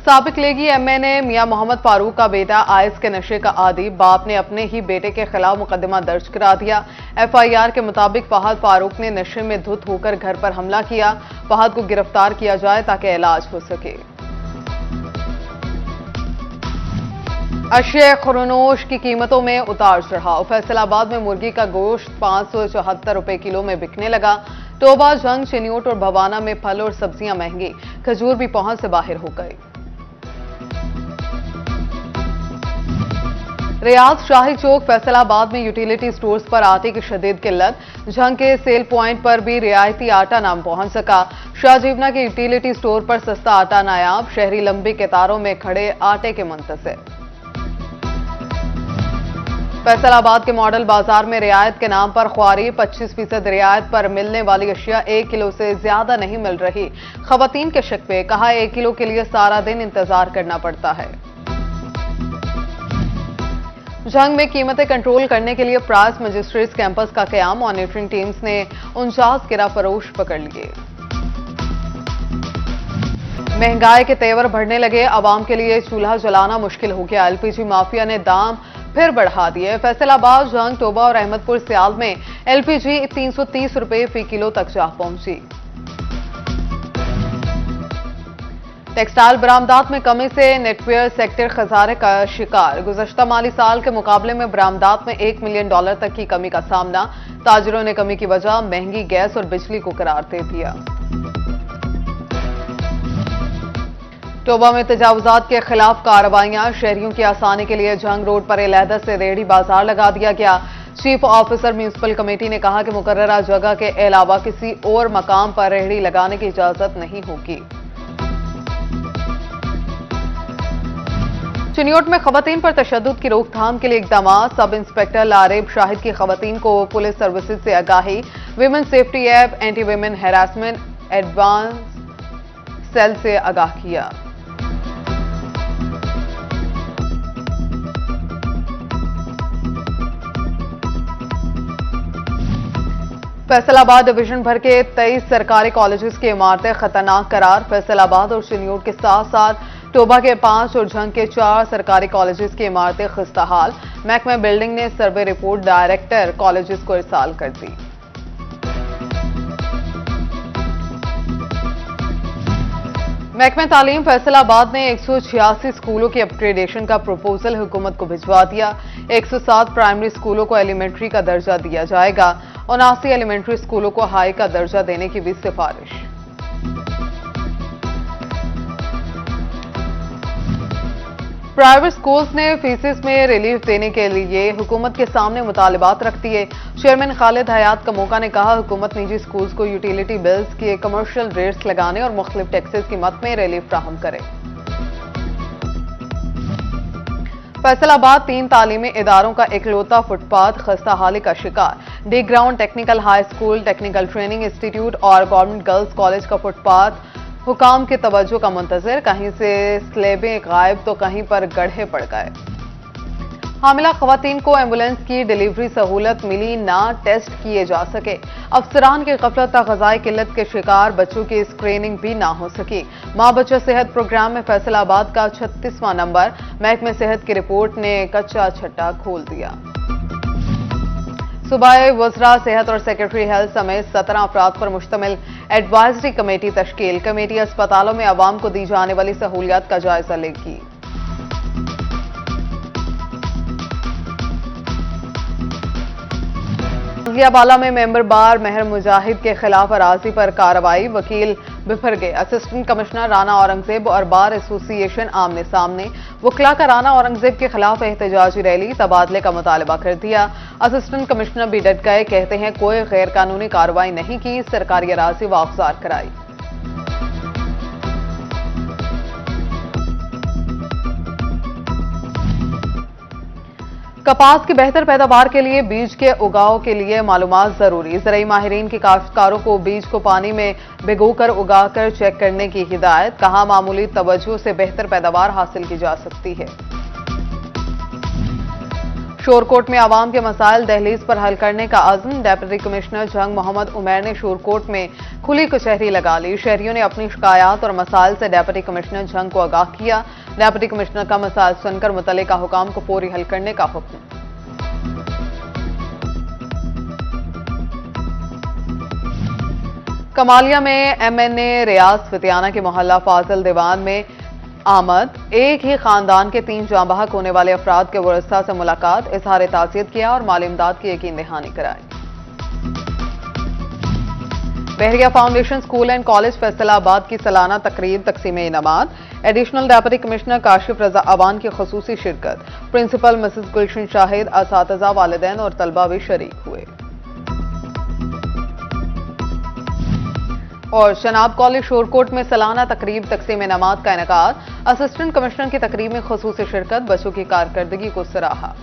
साबिक लेगी एमएनए मियां मोहम्मद फारूक का बेटा आइस के नशे का आदी, बाप ने अपने ही बेटे के खिलाफ मुकदमा दर्ज करा दिया। एफआईआर के मुताबिक फहद फारूक ने नशे में धुत होकर घर पर हमला किया। फहद को गिरफ्तार किया जाए ताकि इलाज हो सके। अशिया खुरनोश की कीमतों में उतार चढ़ाव। फैसलाबाद में मुर्गी का गोश्त 574 रुपए किलो में बिकने लगा। टोबा, जंग, चिन्योट और भवाना में फल और सब्जियां महंगी। खजूर भी पहुंच से बाहर हो गई। रियाद शाही चौक फैसलाबाद में यूटिलिटी स्टोर्स पर आटे की शदीद किल्लत। झंग के सेल पॉइंट पर भी रियायती आटा ना पहुंच सका। शाहजीवना के यूटिलिटी स्टोर पर सस्ता आटा नायाब। शहरी लंबी कतारों में खड़े आटे के मुंतज़िर। फैसलाबाद के मॉडल बाजार में रियायत के नाम पर ख्वारी। 25% रियायत पर मिलने वाली अशिया 1 किलो से ज्यादा नहीं मिल रही। खवातीन के शक पे कहा 1 किलो के लिए सारा दिन इंतजार करना पड़ता है। जंग में कीमतें कंट्रोल करने के लिए प्राइस मजिस्ट्रेट्स कैंपस का कयाम। मॉनिटरिंग टीम्स ने 49 गिरा फरोश पकड़ लिए। महंगाई के तेवर बढ़ने लगे। आवाम के लिए चूल्हा जलाना मुश्किल हो गया। एलपीजी माफिया ने दाम फिर बढ़ा दिए। फैसलाबाद, जंग, टोबा और अहमदपुर सियाल में एलपीजी 330 रुपए फी किलो तक जा पहुंची। टेक्सटाइल बरामदात में कमी से नेटवेयर सेक्टर खजाने का शिकार। गुज़श्ता माली साल के मुकाबले में बरामदात में $1 मिलियन तक की कमी का सामना। ताजिरों ने कमी की वजह महंगी गैस और बिजली को करार दे दिया। टोबा में तजावुजात के खिलाफ कार्रवाइयां। शहरियों की आसानी के लिए जंग रोड पर अलहदा से रेहड़ी बाजार लगा दिया गया। चीफ ऑफिसर म्यूनिसिपल कमेटी ने कहा कि मुकर्ररा जगह के अलावा किसी और मकाम पर रेहड़ी लगाने की इजाजत नहीं होगी। चिन्योट में खवातीन पर तशद्दुद की रोकथाम के लिए इकदाम। सब इंस्पेक्टर लारेब शाहिद की खवातीन को पुलिस सर्विसेज से आगाही। Women safety app anti women harassment advance cell से आगाह किया। फैसलाबाद डिवीजन भर के 23 सरकारी कॉलेजेस की इमारतें खतरनाक करार। फैसलाबाद और चिन्योट के साथ साथ टोबा के 5 और झंग के 4 सरकारी कॉलेजेस की इमारतें खस्ताहाल। महकमा बिल्डिंग ने सर्वे रिपोर्ट डायरेक्टर कॉलेजेस को इरसाल कर दी। महकमा तालीम फैसलाबाद ने 186 स्कूलों की अपग्रेडेशन का प्रपोजल हुकूमत को भिजवा दिया। 107 प्राइमरी स्कूलों को एलिमेंट्री का दर्जा दिया जाएगा। 79 एलिमेंट्री स्कूलों को हाई का दर्जा देने की भी सिफारिश। प्राइवेट स्कूल्स ने फीसिस में रिलीफ देने के लिए हुकूमत के सामने मुतालबात रख दिए। चेयरमैन खालिद हयात कमोका ने कहा हुकूमत निजी स्कूल्स को यूटिलिटी बिल्स के कमर्शियल रेट्स लगाने और मुख्तलिफ टैक्सेस की मद में रिलीफ फ्राहम करे। फैसलाबाद 3 तालीमी इदारों का इकलौता फुटपाथ खस्ताहाली का शिकार। D ground technical high school, technical training institute और गवर्नमेंट गर्ल्स कॉलेज का फुटपाथ हुकाम के तवज्जो का मुंतजर। कहीं से स्लेबें गायब तो कहीं पर गड्ढे पड़ गए। हामिला खवातीन को एम्बुलेंस की डिलीवरी सहूलत मिली ना, टेस्ट किए जा सके। अफसरान की गफलत ग़िज़ाई किल्लत के शिकार बच्चों की स्क्रीनिंग भी ना हो सकी। माँ बच्चा सेहत प्रोग्राम में फैसलाबाद का 36वां नंबर। महकमे सेहत की रिपोर्ट ने कच्चा छट्टा खोल दिया। सूबाई वज़रा सेहत और सेक्रेटरी हेल्थ समेत 17 अफराद पर मुश्तमिल एडवाइजरी कमेटी तश्कील। कमेटी अस्पतालों में आवाम को दी जाने वाली सहूलियात का जायजा लेगी। बाला में मेंबर बार मेहर मुजाहिद के खिलाफ अराजी पर कार्रवाई। वकील बिफर गए। असिस्टेंट कमिश्नर राना औरंगजेब और बार एसोसिएशन आमने सामने। वकला का राना औरंगजेब के खिलाफ एहतजाजी रैली, तबादले का मुतालबा कर दिया। असिस्टेंट कमिश्नर भी डट गए। कहते हैं कोई गैर कानूनी कार्रवाई नहीं की, सरकारी अराजी वापजार कराई। कपास की बेहतर पैदावार के लिए बीज के उगाव के लिए मालूमात जरूरी। ज़राई माहिरीन की काश्तकारों को बीज को पानी में भिगोकर उगाकर चेक करने की हिदायत। कहा मामूली तवज्जो से बेहतर पैदावार हासिल की जा सकती है। शोरकोट में आवाम के मसाइल दहलीज पर हल करने का अज़्म। डिप्टी कमिश्नर जंग मोहम्मद उमैर ने शोरकोट में खुली कचहरी लगा ली। शहरियों ने अपनी शिकायत और मसाइल से डिप्टी कमिश्नर जंग को आगाह किया। डिप्टी कमिश्नर का मसाइल सुनकर मुतल्लिका हुकाम को फौरी हल करने का हुक्म। कमालिया में एमएनए रियाज फतियाना के मोहल्ला फाजिल दीवान में आमद। एक ही खानदान के 3 जाँ बहक होने वाले अफराद के वरसा से मुलाकात, इजहार ताज़ियत किया और माली इमदाद की यकीन दहानी कराई। Bahria foundation school and college Faisalabad की सालाना तकरीब तकसीम इनामात। Additional deputy commissioner Kashif Raza Awan की खुसूसी शिरकत। प्रिंसिपल मिसेस गुलशन शाहिद, असातिज़ा, वालिदैन और तलबा भी शरीक हुए। और शनाब कॉलेज शोरकोट में सालाना तकरीब तकसीम इनामात का इनेकाद। असिस्टेंट कमिश्नर की तकरीब में खुसूसी शिरकत, बच्चों की कारकर्दगी को सराहा।